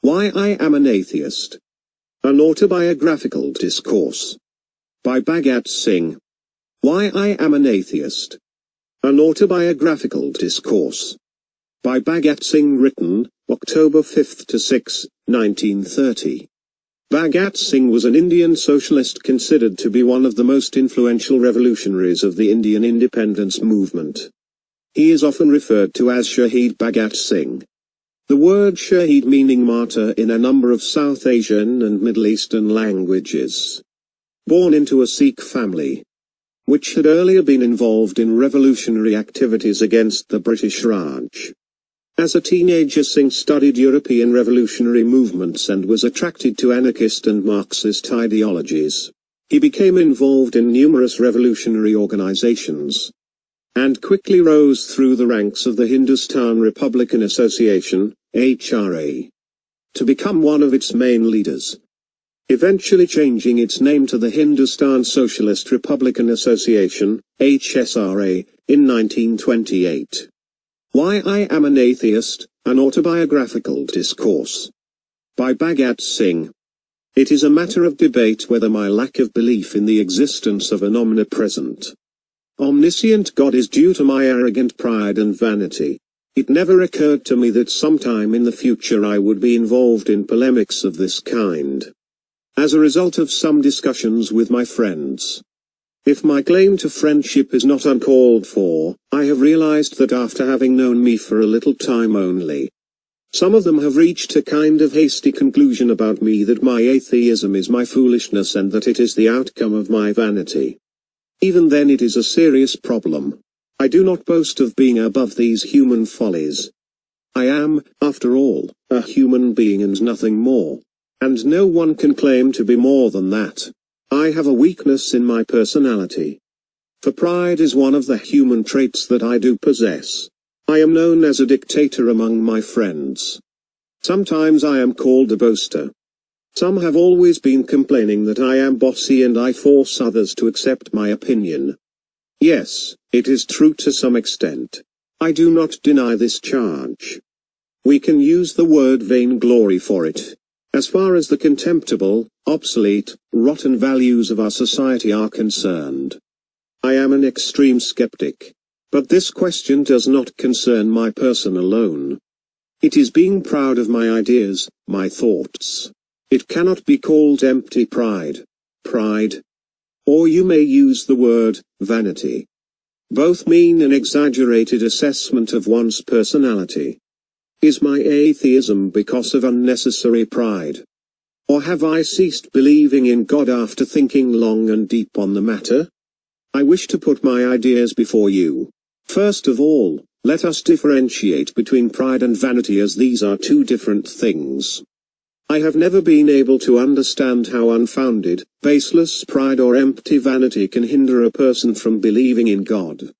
Why I Am an Atheist. An Autobiographical Discourse. By Bhagat Singh. Why I Am an Atheist. An Autobiographical Discourse. By Bhagat Singh, written, October 5 to 6, 1930. Bhagat Singh was an Indian socialist considered to be one of the most influential revolutionaries of the Indian independence movement. He is often referred to as Shaheed Bhagat Singh. The word Shaheed meaning martyr in a number of South Asian and Middle Eastern languages. Born into a Sikh family, which had earlier been involved in revolutionary activities against the British Raj. As a teenager, Singh studied European revolutionary movements and was attracted to anarchist and Marxist ideologies. He became involved in numerous revolutionary organizations, and quickly rose through the ranks of the Hindustan Republican Association, HSRA, to become one of its main leaders, eventually changing its name to the Hindustan Socialist Republican Association, HSRA, in 1928. Why I Am an Atheist, An Autobiographical Discourse. By Bhagat Singh. It is a matter of debate whether my lack of belief in the existence of an omnipresent, omniscient God is due to my arrogant pride and vanity. It never occurred to me that sometime in the future I would be involved in polemics of this kind, as a result of some discussions with my friends. If my claim to friendship is not uncalled for, I have realized that after having known me for a little time only, some of them have reached a kind of hasty conclusion about me that my atheism is my foolishness and that it is the outcome of my vanity. Even then it is a serious problem. I do not boast of being above these human follies. I am, after all, a human being and nothing more. And no one can claim to be more than that. I have a weakness in my personality. For pride is one of the human traits that I do possess. I am known as a dictator among my friends. Sometimes I am called a boaster. Some have always been complaining that I am bossy and I force others to accept my opinion. Yes, it is true to some extent. I do not deny this charge. We can use the word vainglory for it. As far as the contemptible, obsolete, rotten values of our society are concerned, I am an extreme skeptic. But this question does not concern my person alone. It is being proud of my ideas, my thoughts. It cannot be called empty pride. Or you may use the word vanity. Both mean an exaggerated assessment of one's personality. Is my atheism because of unnecessary pride? Or have I ceased believing in God after thinking long and deep on the matter? I wish to put my ideas before you. First of all, let us differentiate between pride and vanity, as these are two different things. I have never been able to understand how unfounded, baseless pride or empty vanity can hinder a person from believing in God.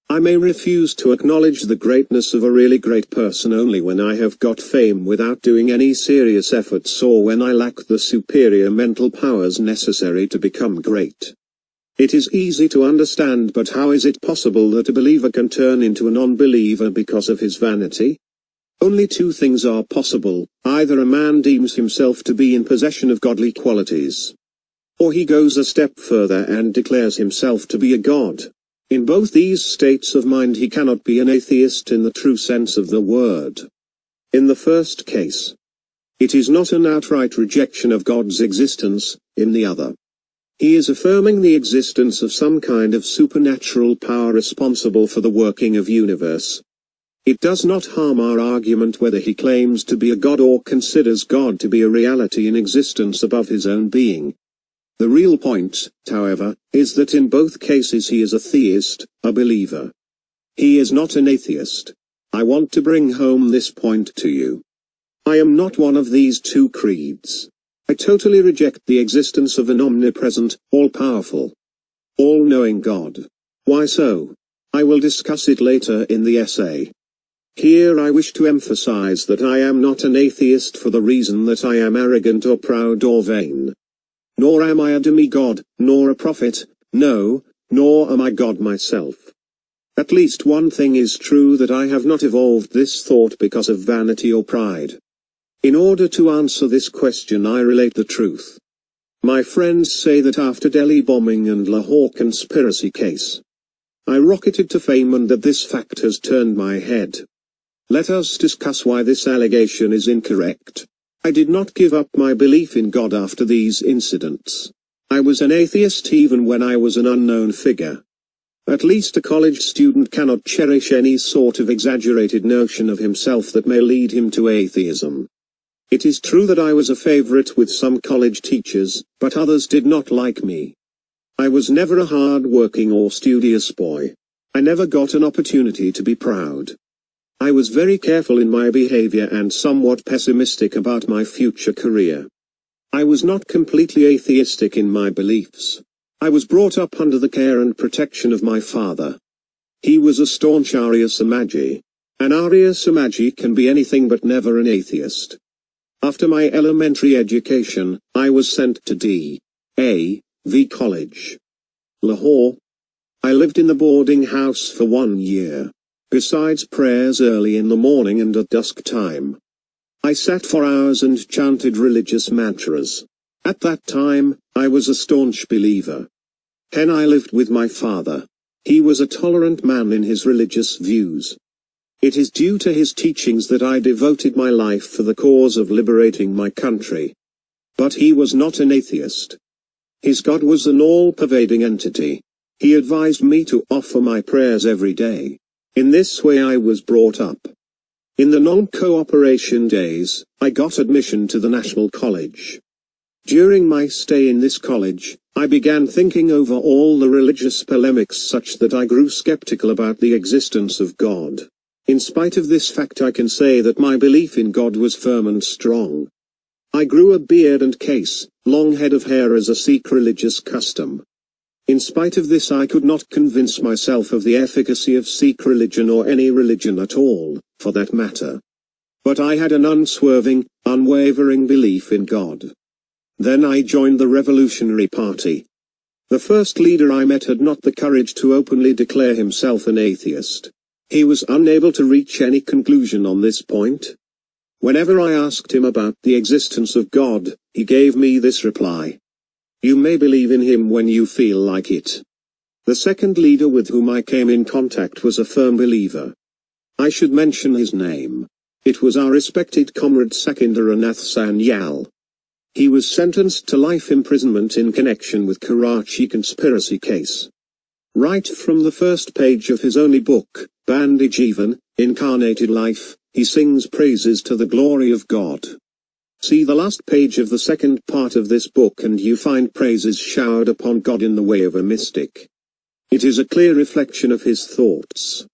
I may refuse to acknowledge the greatness of a really great person only when I have got fame without doing any serious efforts, or when I lack the superior mental powers necessary to become great. It is easy to understand, but how is it possible that a believer can turn into a non-believer because of his vanity? Only two things are possible: either a man deems himself to be in possession of godly qualities, or he goes a step further and declares himself to be a god. In both these states of mind he cannot be an atheist in the true sense of the word. In the first case, it is not an outright rejection of God's existence. In the other, he is affirming the existence of some kind of supernatural power responsible for the working of universe. It does not harm our argument whether he claims to be a god or considers God to be a reality in existence above his own being. The real point, however, is that in both cases he is a theist, a believer. He is not an atheist. I want to bring home this point to you. I am not one of these two creeds. I totally reject the existence of an omnipresent, all-powerful, all-knowing God. Why so? I will discuss it later in the essay. Here I wish to emphasize that I am not an atheist for the reason that I am arrogant or proud or vain. Nor am I a demigod, nor a prophet, no, nor am I God myself. At least one thing is true, that I have not evolved this thought because of vanity or pride. In order to answer this question, I relate the truth. My friends say that after Delhi bombing and Lahore conspiracy case, I rocketed to fame and that this fact has turned my head. Let us discuss why this allegation is incorrect. I did not give up my belief in God after these incidents. I was an atheist even when I was an unknown figure. At least a college student cannot cherish any sort of exaggerated notion of himself that may lead him to atheism. It is true that I was a favorite with some college teachers, but others did not like me. I was never a hard-working or studious boy. I never got an opportunity to be proud. I was very careful in my behavior and somewhat pessimistic about my future career. I was not completely atheistic in my beliefs. I was brought up under the care and protection of my father. He was a staunch Arya Samaji. An Arya Samaji can be anything but never an atheist. After my elementary education, I was sent to D.A.V. College, Lahore. I lived in the boarding house for 1 year. Besides prayers early in the morning and at dusk time, I sat for hours and chanted religious mantras. At that time, I was a staunch believer. Then I lived with my father. He was a tolerant man in his religious views. It is due to his teachings that I devoted my life for the cause of liberating my country. But he was not an atheist. His God was an all-pervading entity. He advised me to offer my prayers every day. In this way I was brought up. In the non-cooperation days, I got admission to the National College. During my stay in this college, I began thinking over all the religious polemics such that I grew skeptical about the existence of God. In spite of this fact, I can say that my belief in God was firm and strong. I grew a beard and case, long head of hair as a Sikh religious custom. In spite of this, I could not convince myself of the efficacy of Sikh religion or any religion at all, for that matter. But I had an unswerving, unwavering belief in God. Then I joined the Revolutionary Party. The first leader I met had not the courage to openly declare himself an atheist. He was unable to reach any conclusion on this point. Whenever I asked him about the existence of God, he gave me this reply: "You may believe in him when you feel like it." The second leader with whom I came in contact was a firm believer. I should mention his name. It was our respected comrade Sakindra Sanyal. He was sentenced to life imprisonment in connection with Karachi conspiracy case. Right from the first page of his only book, Bandi Jeevan, Incarnated Life, he sings praises to the glory of God. See the last page of the second part of this book and you find praises showered upon God in the way of a mystic. It is a clear reflection of his thoughts.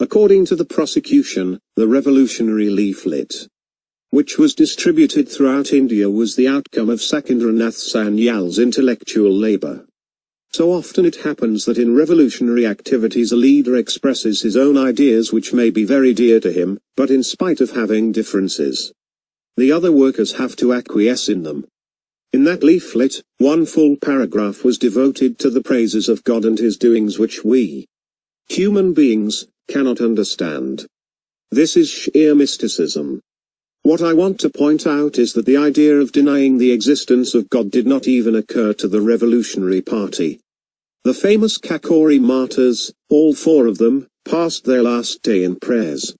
According to the prosecution, the revolutionary leaflet, which was distributed throughout India, was the outcome of Sakindranath Sanyal's intellectual labor. So often it happens that in revolutionary activities a leader expresses his own ideas which may be very dear to him, but in spite of having differences, the other workers have to acquiesce in them. In that leaflet, one full paragraph was devoted to the praises of God and his doings which we, human beings, cannot understand. This is sheer mysticism. What I want to point out is that the idea of denying the existence of God did not even occur to the Revolutionary Party. The famous Kakori martyrs, all 4 of them, passed their last day in prayers.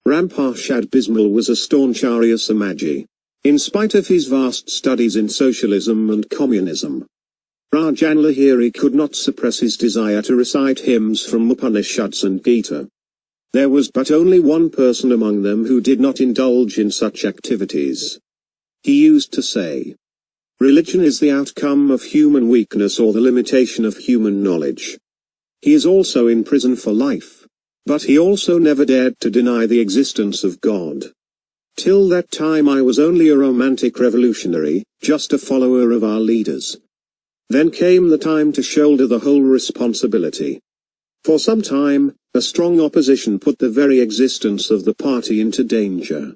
Ram Prasad Bismal was a staunch Arya Samaji. In spite of his vast studies in socialism and communism, Rajan Lahiri could not suppress his desire to recite hymns from Upanishads and Gita. There was but only one person among them who did not indulge in such activities. He used to say, "Religion is the outcome of human weakness or the limitation of human knowledge." He is also in prison for life. But he also never dared to deny the existence of God. Till that time I was only a romantic revolutionary, just a follower of our leaders. Then came the time to shoulder the whole responsibility. For some time, a strong opposition put the very existence of the party into danger.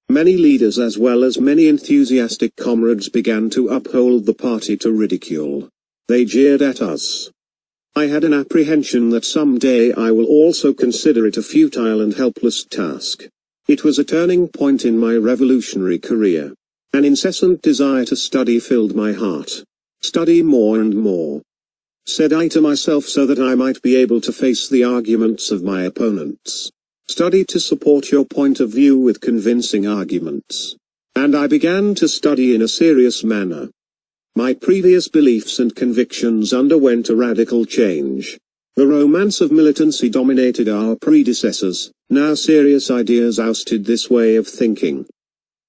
Many leaders as well as many enthusiastic comrades began to uphold the party to ridicule. They jeered at us. I had an apprehension that someday I will also consider it a futile and helpless task. It was a turning point in my revolutionary career. An incessant desire to study filled my heart. Study more and more, said I to myself, so that I might be able to face the arguments of my opponents. Study to support your point of view with convincing arguments. And I began to study in a serious manner. My previous beliefs and convictions underwent a radical change. The romance of militancy dominated our predecessors, now serious ideas ousted this way of thinking.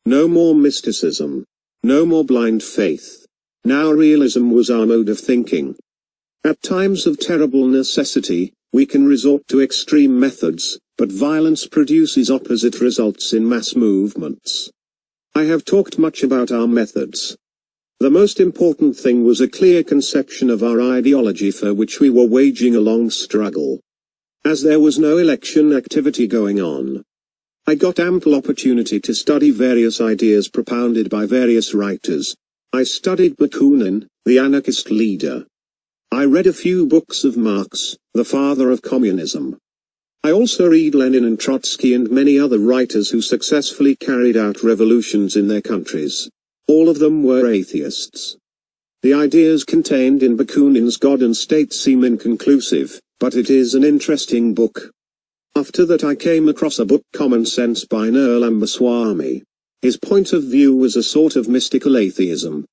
No more mysticism. No more blind faith. Now realism was our mode of thinking. At times of terrible necessity, we can resort to extreme methods, but violence produces opposite results in mass movements. I have talked much about our methods. The most important thing was a clear conception of our ideology for which we were waging a long struggle. As there was no election activity going on, I got ample opportunity to study various ideas propounded by various writers. I studied Bakunin, the anarchist leader. I read a few books of Marx, the father of communism. I also read Lenin and Trotsky and many other writers who successfully carried out revolutions in their countries. All of them were atheists. The ideas contained in Bakunin's God and State seem inconclusive, but it is an interesting book. After that I came across a book, Common Sense by Nirlambaswamy. His point of view was a sort of mystical atheism.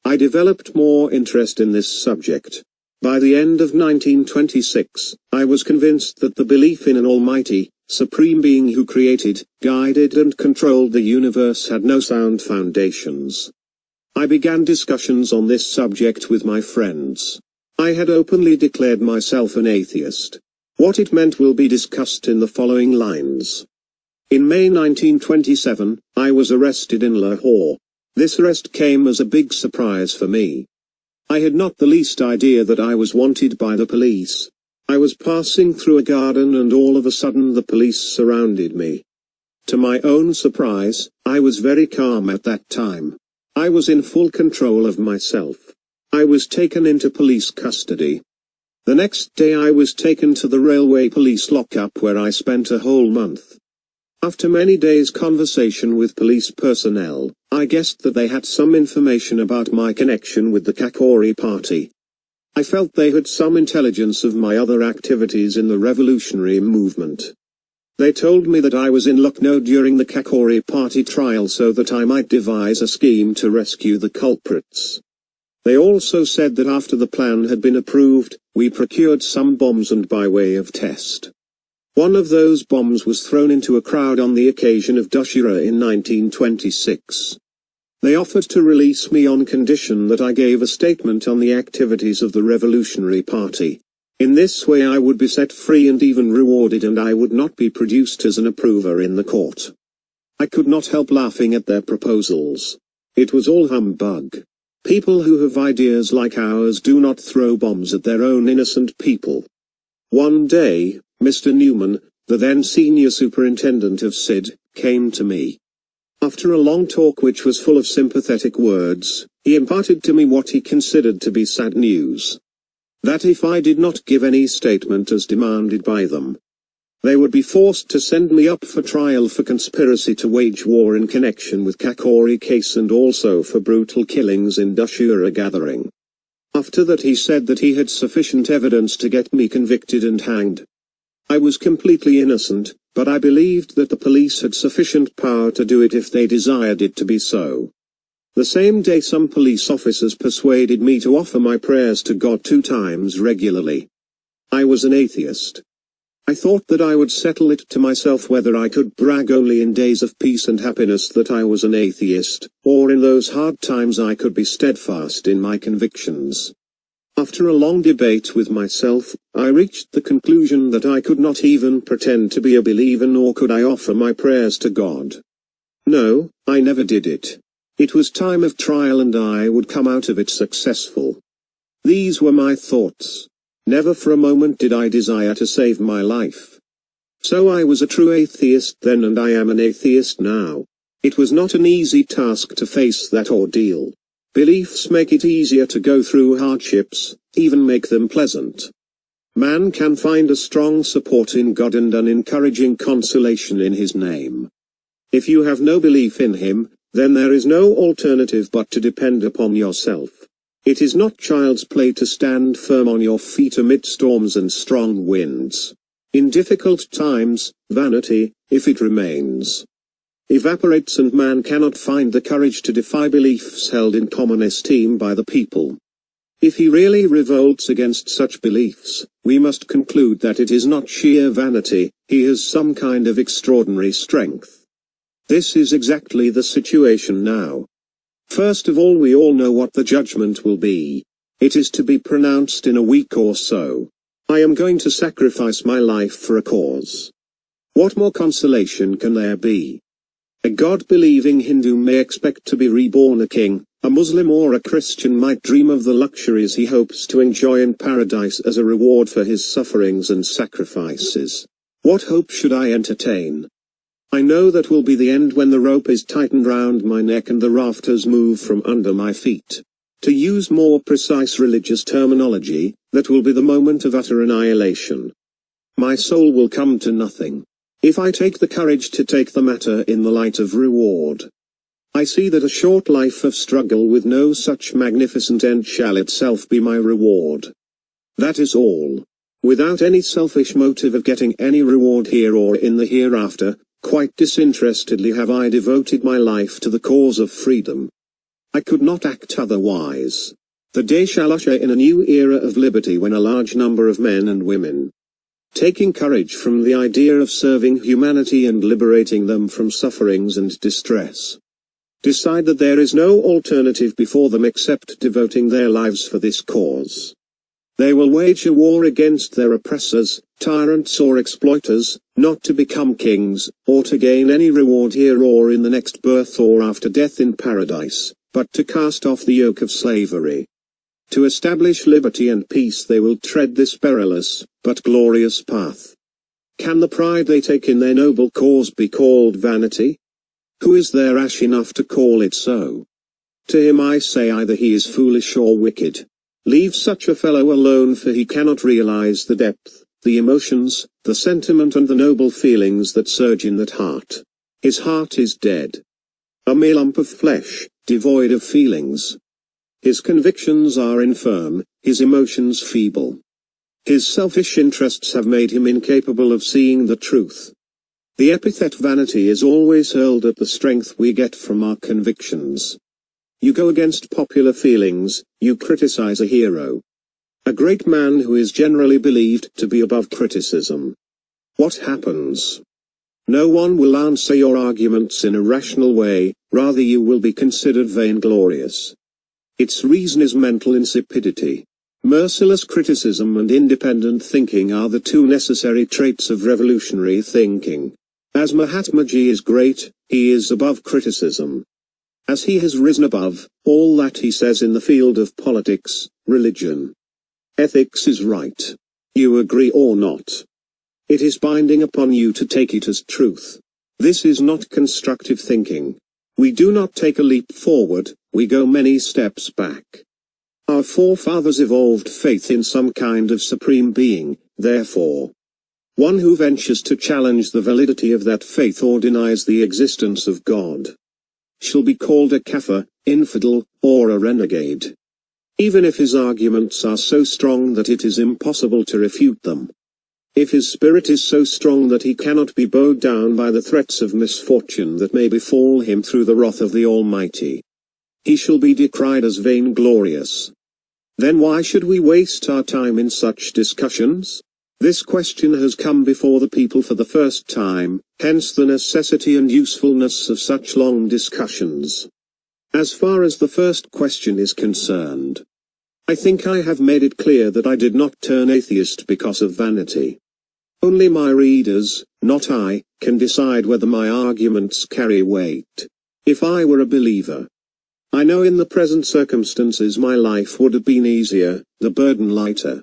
I developed more interest in this subject. By the end of 1926, I was convinced that the belief in an almighty, supreme being who created, guided and controlled the universe had no sound foundations. I began discussions on this subject with my friends. I had openly declared myself an atheist. What it meant will be discussed in the following lines. In May 1927, I was arrested in Lahore. This arrest came as a big surprise for me. I had not the least idea that I was wanted by the police. I was passing through a garden and all of a sudden the police surrounded me. To my own surprise, I was very calm at that time. I was in full control of myself. I was taken into police custody. The next day I was taken to the railway police lockup where I spent a whole month. After many days' conversation with police personnel, I guessed that they had some information about my connection with the Kakori party. I felt they had some intelligence of my other activities in the revolutionary movement. They told me that I was in Lucknow during the Kakori party trial so that I might devise a scheme to rescue the culprits. They also said that after the plan had been approved, we procured some bombs and by way of test. One of those bombs was thrown into a crowd on the occasion of Dussehra in 1926. They offered to release me on condition that I gave a statement on the activities of the Revolutionary Party. In this way I would be set free and even rewarded, and I would not be produced as an approver in the court. I could not help laughing at their proposals. It was all humbug. People who have ideas like ours do not throw bombs at their own innocent people. One day, Mr. Newman, the then senior superintendent of SID, came to me. After a long talk which was full of sympathetic words, he imparted to me what he considered to be sad news. That if I did not give any statement as demanded by them, they would be forced to send me up for trial for conspiracy to wage war in connection with Kakori case and also for brutal killings in Dussehra gathering. After that he said that he had sufficient evidence to get me convicted and hanged. I was completely innocent, but I believed that the police had sufficient power to do it if they desired it to be so. The same day some police officers persuaded me to offer my prayers to God 2 times regularly. I was an atheist. I thought that I would settle it to myself whether I could brag only in days of peace and happiness that I was an atheist, or in those hard times I could be steadfast in my convictions. After a long debate with myself, I reached the conclusion that I could not even pretend to be a believer, nor could I offer my prayers to God. No, I never did it. It was time of trial and I would come out of it successful. These were my thoughts. Never for a moment did I desire to save my life. So I was a true atheist then and I am an atheist now. It was not an easy task to face that ordeal. Beliefs make it easier to go through hardships, even make them pleasant. Man can find a strong support in God and an encouraging consolation in His name. If you have no belief in him, then there is no alternative but to depend upon yourself. It is not child's play to stand firm on your feet amid storms and strong winds. In difficult times, vanity, if it remains, evaporates, and man cannot find the courage to defy beliefs held in common esteem by the people. If he really revolts against such beliefs, we must conclude that it is not sheer vanity, he has some kind of extraordinary strength. This is exactly the situation now. First of all, we all know what the judgment will be. It is to be pronounced in a week or so. I am going to sacrifice my life for a cause. What more consolation can there be? A God-believing Hindu may expect to be reborn a king, a Muslim or a Christian might dream of the luxuries he hopes to enjoy in paradise as a reward for his sufferings and sacrifices. What hope should I entertain? I know that will be the end when the rope is tightened round my neck and the rafters move from under my feet. To use more precise religious terminology, that will be the moment of utter annihilation. My soul will come to nothing. If I take the courage to take the matter in the light of reward, I see that a short life of struggle with no such magnificent end shall itself be my reward. That is all. Without any selfish motive of getting any reward here or in the hereafter, quite disinterestedly have I devoted my life to the cause of freedom. I could not act otherwise. The day shall usher in a new era of liberty when a large number of men and women, taking courage from the idea of serving humanity and liberating them from sufferings and distress, decide that there is no alternative before them except devoting their lives for this cause. They will wage a war against their oppressors, tyrants or exploiters, not to become kings, or to gain any reward here or in the next birth or after death in paradise, but to cast off the yoke of slavery. To establish liberty and peace they will tread this perilous, but glorious path. Can the pride they take in their noble cause be called vanity? Who is there rash enough to call it so? To him I say either he is foolish or wicked. Leave such a fellow alone, for he cannot realize the depth, the emotions, the sentiment and the noble feelings that surge in that heart. His heart is dead. A mere lump of flesh, devoid of feelings. His convictions are infirm, his emotions feeble. His selfish interests have made him incapable of seeing the truth. The epithet vanity is always hurled at the strength we get from our convictions. You go against popular feelings, you criticize a hero, a great man who is generally believed to be above criticism. What happens? No one will answer your arguments in a rational way, rather you will be considered vainglorious. Its reason is mental insipidity. Merciless criticism and independent thinking are the two necessary traits of revolutionary thinking. As Mahatma Ji is great, he is above criticism. As he has risen above all that he says in the field of politics, religion, ethics is right. You agree or not? It is binding upon you to take it as truth. This is not constructive thinking. We do not take a leap forward, we go many steps back. Our forefathers evolved faith in some kind of supreme being, therefore, one who ventures to challenge the validity of that faith or denies the existence of God shall be called a kafir, infidel, or a renegade, even if his arguments are so strong that it is impossible to refute them. If his spirit is so strong that he cannot be bowed down by the threats of misfortune that may befall him through the wrath of the Almighty, he shall be decried as vainglorious. Then why should we waste our time in such discussions? This question has come before the people for the first time, hence the necessity and usefulness of such long discussions. As far as the first question is concerned, I think I have made it clear that I did not turn atheist because of vanity. Only my readers, not I, can decide whether my arguments carry weight. If I were a believer, I know in the present circumstances my life would have been easier, the burden lighter.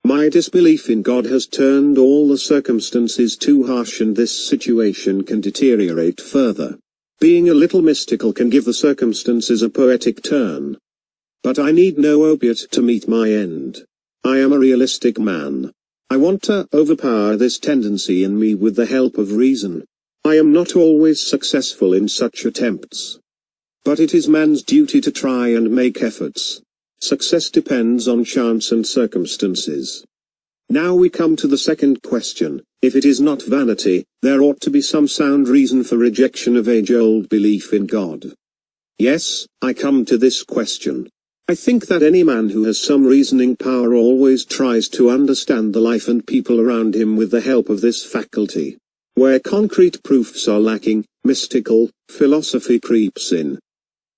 My disbelief in God has turned all the circumstances too harsh, and this situation can deteriorate further. Being a little mystical can give the circumstances a poetic turn. But I need no opiate to meet my end. I am a realistic man. I want to overpower this tendency in me with the help of reason. I am not always successful in such attempts. But it is man's duty to try and make efforts. Success depends on chance and circumstances. Now we come to the second question. If it is not vanity, there ought to be some sound reason for rejection of age-old belief in God. Yes, I come to this question. I think that any man who has some reasoning power always tries to understand the life and people around him with the help of this faculty. Where concrete proofs are lacking, mystical philosophy creeps in.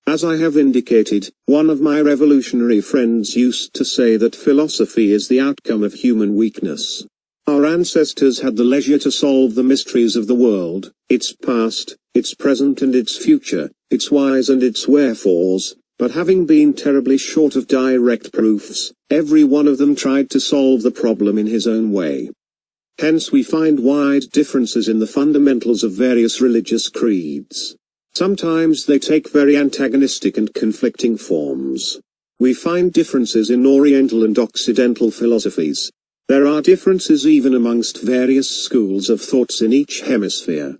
As I have indicated, one of my revolutionary friends used to say that philosophy is the outcome of human weakness. Our ancestors had the leisure to solve the mysteries of the world, its past, its present and its future, its whys and its wherefores, but having been terribly short of direct proofs, every one of them tried to solve the problem in his own way. Hence we find wide differences in the fundamentals of various religious creeds. Sometimes they take very antagonistic and conflicting forms. We find differences in Oriental and Occidental philosophies. There are differences even amongst various schools of thoughts in each hemisphere.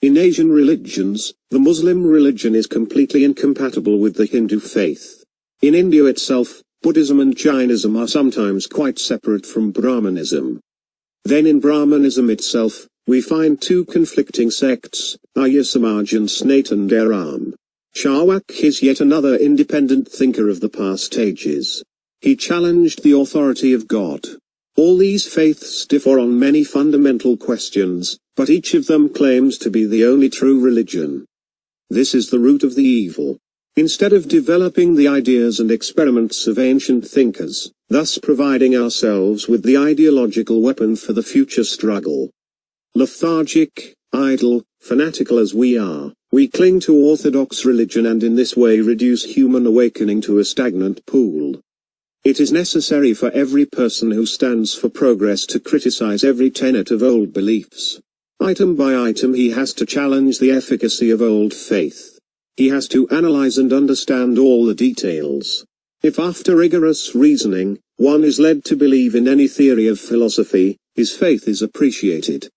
In Asian religions, the Muslim religion is completely incompatible with the Hindu faith. In India itself, Buddhism and Jainism are sometimes quite separate from Brahmanism. Then in Brahmanism itself, we find two conflicting sects, Arya Samaj and Sanatan Dharma. Charvak is yet another independent thinker of the past ages. He challenged the authority of God. All these faiths differ on many fundamental questions, but each of them claims to be the only true religion. This is the root of the evil. Instead of developing the ideas and experiments of ancient thinkers, thus providing ourselves with the ideological weapon for the future struggle. Lethargic, idle, fanatical as we are, we cling to orthodox religion and in this way reduce human awakening to a stagnant pool. It is necessary for every person who stands for progress to criticize every tenet of old beliefs. Item by item he has to challenge the efficacy of old faith. He has to analyze and understand all the details. If after rigorous reasoning, one is led to believe in any theory of philosophy, his faith is appreciated.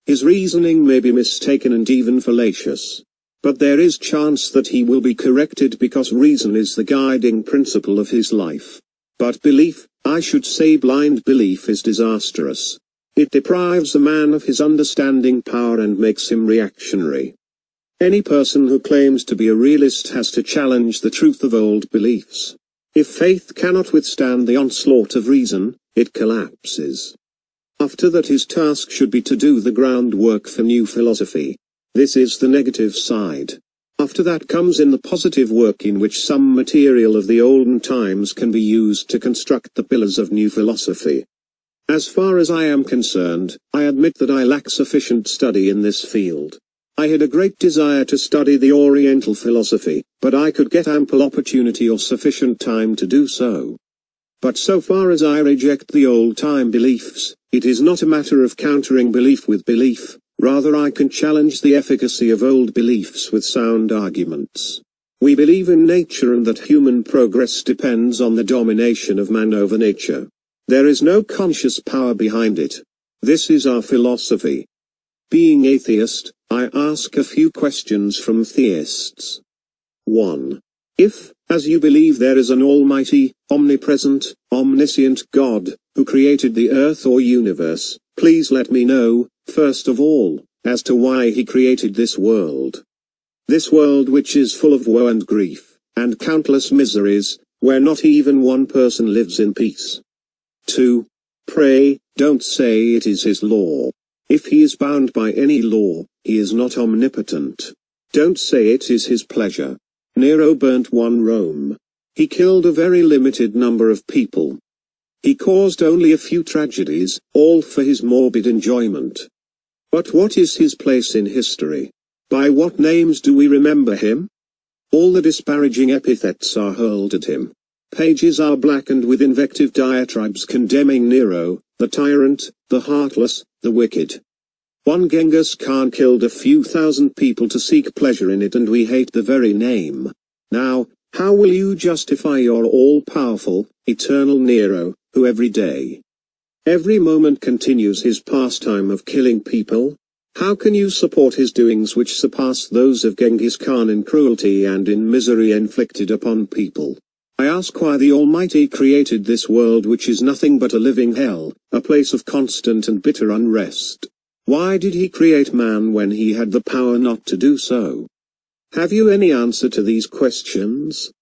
His reasoning may be mistaken and even fallacious. But there is chance that he will be corrected because reason is the guiding principle of his life. But belief, I should say blind belief, is disastrous. It deprives a man of his understanding power and makes him reactionary. Any person who claims to be a realist has to challenge the truth of old beliefs. If faith cannot withstand the onslaught of reason, it collapses. After that his task should be to do the groundwork for new philosophy. This is the negative side. After that comes in the positive work in which some material of the olden times can be used to construct the pillars of new philosophy. As far as I am concerned, I admit that I lack sufficient study in this field. I had a great desire to study the Oriental philosophy, but I could get ample opportunity or sufficient time to do so. But so far as I reject the old-time beliefs, it is not a matter of countering belief with belief, rather I can challenge the efficacy of old beliefs with sound arguments. We believe in nature and that human progress depends on the domination of man over nature. There is no conscious power behind it. This is our philosophy. Being atheist, I ask a few questions from theists. 1. If, as you believe there is an almighty, omnipresent, omniscient God, who created the earth or universe, please let me know, first of all, as to why he created this world. This world which is full of woe and grief, and countless miseries, where not even one person lives in peace. 2. Pray, don't say it is his law. If he is bound by any law, he is not omnipotent. Don't say it is his pleasure. Nero burnt one Rome. He killed a very limited number of people. He caused only a few tragedies, all for his morbid enjoyment. But what is his place in history? By what names do we remember him? All the disparaging epithets are hurled at him. Pages are blackened with invective diatribes condemning Nero, the tyrant, the heartless, the wicked. One Genghis Khan killed a few thousand people to seek pleasure in it, and we hate the very name. Now, how will you justify your all-powerful, eternal Nero, who every day, every moment continues his pastime of killing people? How can you support his doings which surpass those of Genghis Khan in cruelty and in misery inflicted upon people? I ask why the Almighty created this world which is nothing but a living hell, a place of constant and bitter unrest. Why did he create man when he had the power not to do so? Have you any answer to these questions?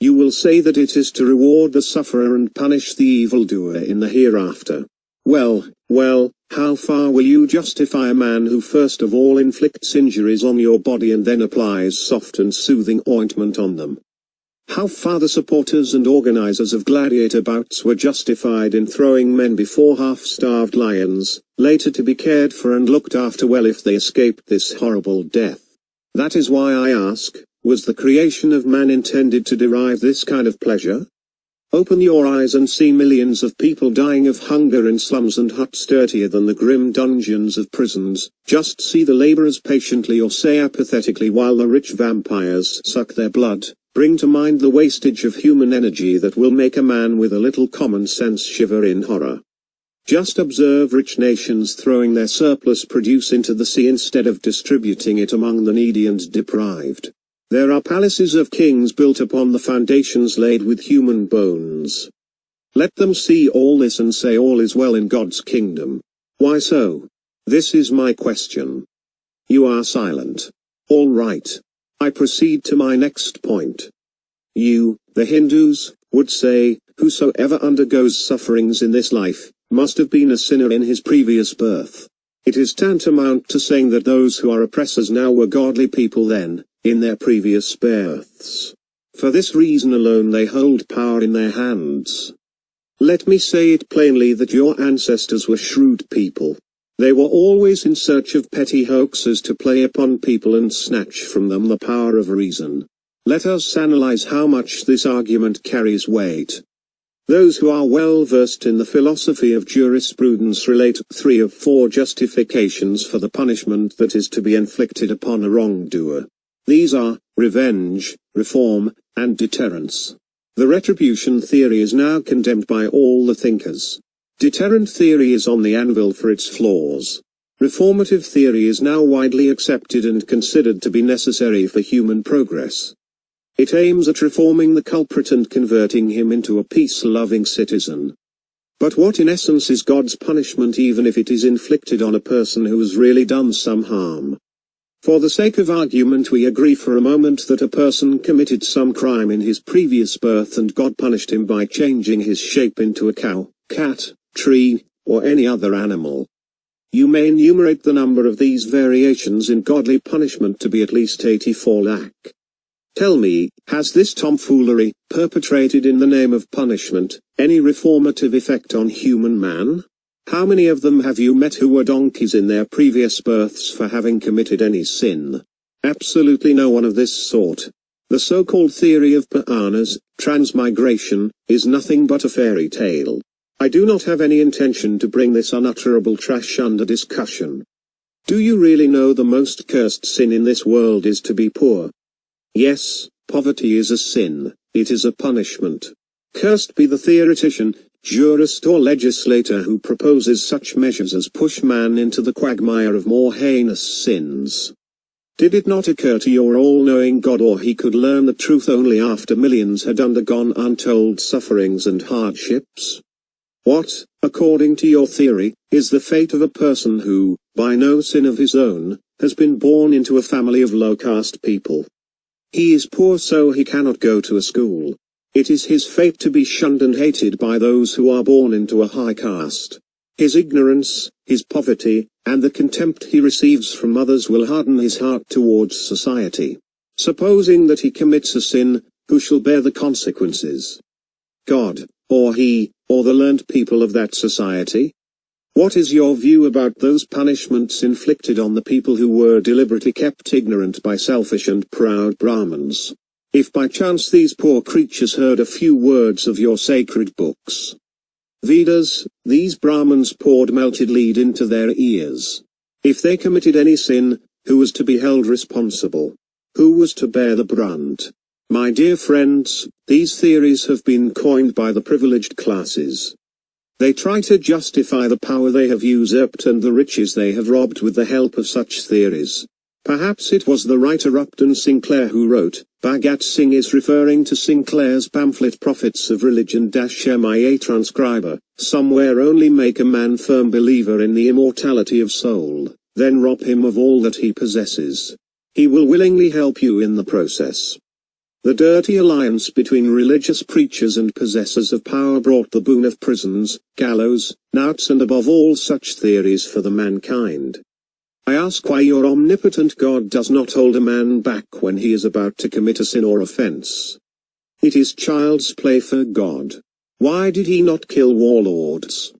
You will say that it is to reward the sufferer and punish the evildoer in the hereafter. Well, how far will you justify a man who first of all inflicts injuries on your body and then applies soft and soothing ointment on them? How far the supporters and organizers of gladiator bouts were justified in throwing men before half-starved lions, later to be cared for and looked after well if they escaped this horrible death? That is why I ask, was the creation of man intended to derive this kind of pleasure? Open your eyes and see millions of people dying of hunger in slums and huts dirtier than the grim dungeons of prisons. Just see the laborers patiently or say apathetically while the rich vampires suck their blood. Bring to mind the wastage of human energy that will make a man with a little common sense shiver in horror. Just observe rich nations throwing their surplus produce into the sea instead of distributing it among the needy and deprived. There are palaces of kings built upon the foundations laid with human bones. Let them see all this and say all is well in God's kingdom. Why so? This is my question. You are silent. All right. I proceed to my next point. You, the Hindus, would say, whosoever undergoes sufferings in this life, must have been a sinner in his previous birth. It is tantamount to saying that those who are oppressors now were godly people then, in their previous births. For this reason alone they hold power in their hands. Let me say it plainly that your ancestors were shrewd people. They were always in search of petty hoaxes to play upon people and snatch from them the power of reason. Let us analyze how much this argument carries weight. Those who are well versed in the philosophy of jurisprudence relate 3 of 4 justifications for the punishment that is to be inflicted upon a wrongdoer. These are revenge, reform, and deterrence. The retribution theory is now condemned by all the thinkers. Deterrent theory is on the anvil for its flaws. Reformative theory is now widely accepted and considered to be necessary for human progress. It aims at reforming the culprit and converting him into a peace-loving citizen. But what in essence is God's punishment even if it is inflicted on a person who has really done some harm? For the sake of argument we agree for a moment that a person committed some crime in his previous birth and God punished him by changing his shape into a cow, cat, tree, or any other animal. You may enumerate the number of these variations in godly punishment to be at least 84 lakh. Tell me, has this tomfoolery, perpetrated in the name of punishment, any reformative effect on human man? How many of them have you met who were donkeys in their previous births for having committed any sin? Absolutely no one of this sort. The so-called theory of Puranas, transmigration, is nothing but a fairy tale. I do not have any intention to bring this unutterable trash under discussion. Do you really know the most cursed sin in this world is to be poor? Yes, poverty is a sin, it is a punishment. Cursed be the theoretician, jurist or legislator who proposes such measures as push man into the quagmire of more heinous sins. Did it not occur to your all-knowing God or he could learn the truth only after millions had undergone untold sufferings and hardships? What, according to your theory, is the fate of a person who, by no sin of his own, has been born into a family of low-caste people? He is poor so he cannot go to a school. It is his fate to be shunned and hated by those who are born into a high caste. His ignorance, his poverty, and the contempt he receives from others will harden his heart towards society. Supposing that he commits a sin, who shall bear the consequences? God, or he, or the learned people of that society? What is your view about those punishments inflicted on the people who were deliberately kept ignorant by selfish and proud Brahmins? If by chance these poor creatures heard a few words of your sacred books, Vedas, these Brahmins poured melted lead into their ears. If they committed any sin, who was to be held responsible? Who was to bear the brunt? My dear friends, these theories have been coined by the privileged classes. They try to justify the power they have usurped and the riches they have robbed with the help of such theories. Perhaps it was the writer Upton Sinclair who wrote, Bhagat Singh is referring to Sinclair's pamphlet Prophets of Religion-MIA transcriber, somewhere only make a man firm believer in the immortality of soul, then rob him of all that he possesses. He will willingly help you in the process. The dirty alliance between religious preachers and possessors of power brought the boon of prisons, gallows, knouts and above all such theories for the mankind. I ask why your omnipotent God does not hold a man back when he is about to commit a sin or offense. It is child's play for God. Why did he not kill warlords?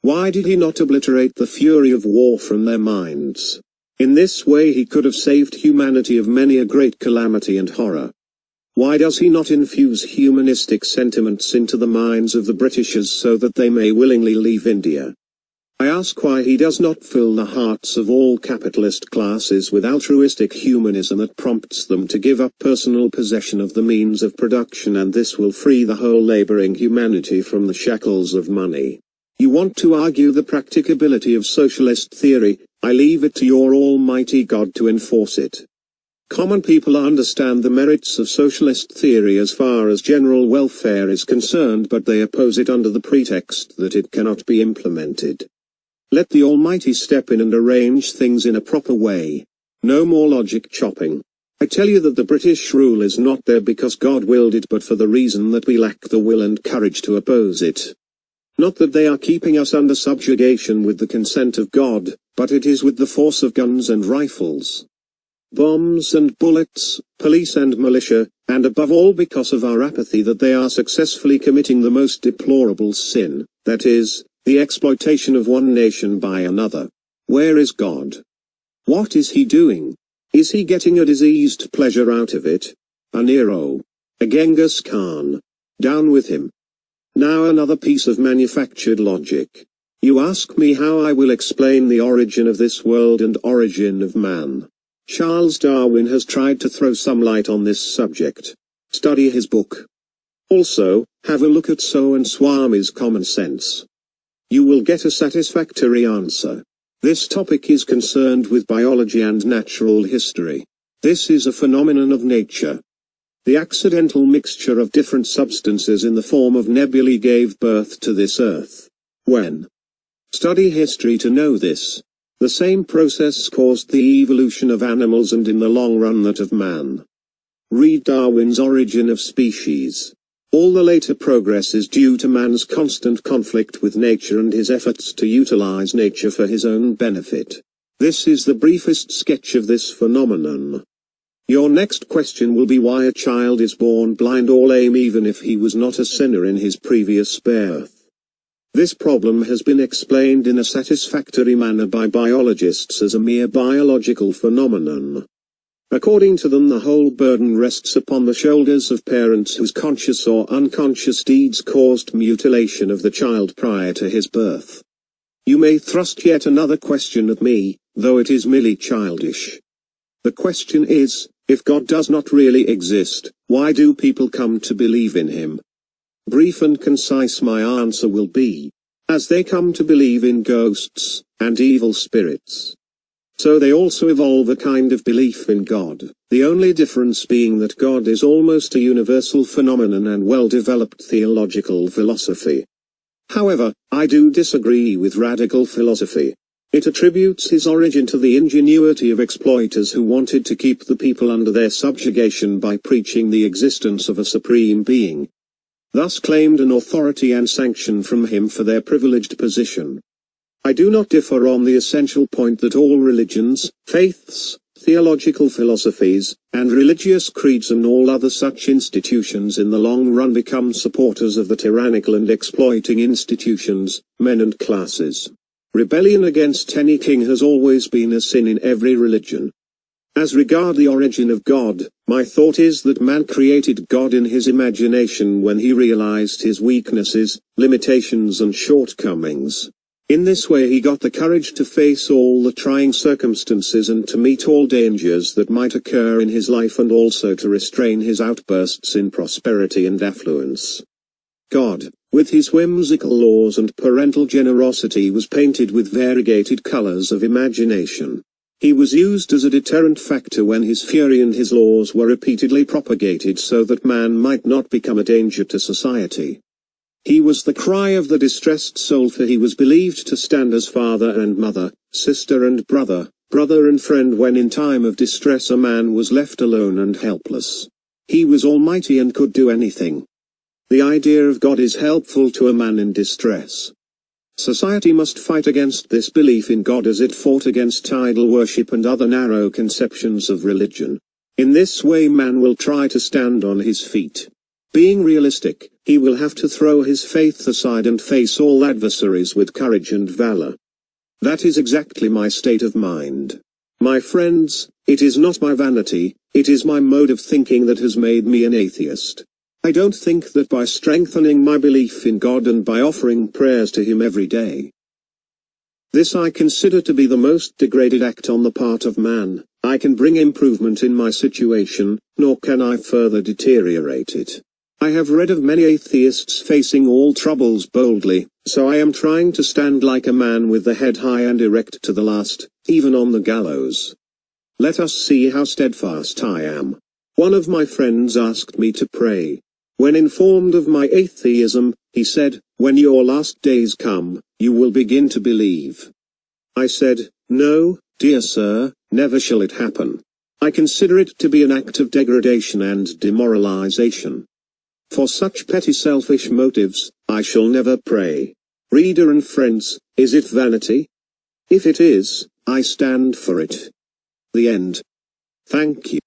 Why did he not obliterate the fury of war from their minds? In this way he could have saved humanity of many a great calamity and horror. Why does he not infuse humanistic sentiments into the minds of the Britishers so that they may willingly leave India? I ask why he does not fill the hearts of all capitalist classes with altruistic humanism that prompts them to give up personal possession of the means of production, and this will free the whole laboring humanity from the shackles of money. You want to argue the practicability of socialist theory. I leave it to your almighty God to enforce it. Common people understand the merits of socialist theory as far as general welfare is concerned, but they oppose it under the pretext that it cannot be implemented. Let the Almighty step in and arrange things in a proper way. No more logic chopping. I tell you that the British rule is not there because God willed it, but for the reason that we lack the will and courage to oppose it. Not that they are keeping us under subjugation with the consent of God, but it is with the force of guns and rifles, bombs and bullets, police and militia, and above all because of our apathy that they are successfully committing the most deplorable sin, that is, the exploitation of one nation by another. Where is God? What is he doing? Is he getting a diseased pleasure out of it? A Nero? A Genghis Khan? Down with him. Now another piece of manufactured logic. You ask me how I will explain the origin of this world and origin of man. Charles Darwin has tried to throw some light on this subject. Study his book. Also, have a look at So and Swami's Common Sense. You will get a satisfactory answer. This topic is concerned with biology and natural history. This is a phenomenon of nature. The accidental mixture of different substances in the form of nebulae gave birth to this earth. When? Study history to know this. The same process caused the evolution of animals and in the long run that of man. Read Darwin's Origin of Species. All the later progress is due to man's constant conflict with nature and his efforts to utilize nature for his own benefit. This is the briefest sketch of this phenomenon. Your next question will be why a child is born blind or lame even if he was not a sinner in his previous birth. This problem has been explained in a satisfactory manner by biologists as a mere biological phenomenon. According to them, the whole burden rests upon the shoulders of parents whose conscious or unconscious deeds caused mutilation of the child prior to his birth. You may thrust yet another question at me, though it is merely childish. The question is, if God does not really exist, why do people come to believe in him? Brief and concise my answer will be, as they come to believe in ghosts and evil spirits. So they also evolve a kind of belief in God, the only difference being that God is almost a universal phenomenon and well-developed theological philosophy. However, I do disagree with radical philosophy. It attributes his origin to the ingenuity of exploiters who wanted to keep the people under their subjugation by preaching the existence of a supreme being. Thus claimed an authority and sanction from him for their privileged position. I do not differ on the essential point that all religions, faiths, theological philosophies, and religious creeds and all other such institutions in the long run become supporters of the tyrannical and exploiting institutions, men and classes. Rebellion against any king has always been a sin in every religion. As regard the origin of God, my thought is that man created God in his imagination when he realized his weaknesses, limitations and shortcomings. In this way he got the courage to face all the trying circumstances and to meet all dangers that might occur in his life and also to restrain his outbursts in prosperity and affluence. God, with his whimsical laws and parental generosity, was painted with variegated colors of imagination. He was used as a deterrent factor when his fury and his laws were repeatedly propagated so that man might not become a danger to society. He was the cry of the distressed soul, for he was believed to stand as father and mother, sister and brother, brother and friend when in time of distress a man was left alone and helpless. He was almighty and could do anything. The idea of God is helpful to a man in distress. Society must fight against this belief in God as it fought against idol worship and other narrow conceptions of religion. In this way man will try to stand on his feet. Being realistic, he will have to throw his faith aside and face all adversaries with courage and valor. That is exactly my state of mind. My friends, it is not my vanity, it is my mode of thinking that has made me an atheist. I don't think that by strengthening my belief in God and by offering prayers to Him every day, this I consider to be the most degraded act on the part of man, I can bring improvement in my situation, nor can I further deteriorate it. I have read of many atheists facing all troubles boldly, so I am trying to stand like a man with the head high and erect to the last, even on the gallows. Let us see how steadfast I am. One of my friends asked me to pray. When informed of my atheism, he said, "When your last days come, you will begin to believe." I said, "No, dear sir, never shall it happen. I consider it to be an act of degradation and demoralization. For such petty selfish motives, I shall never pray." Reader and friends, is it vanity? If it is, I stand for it. The end. Thank you.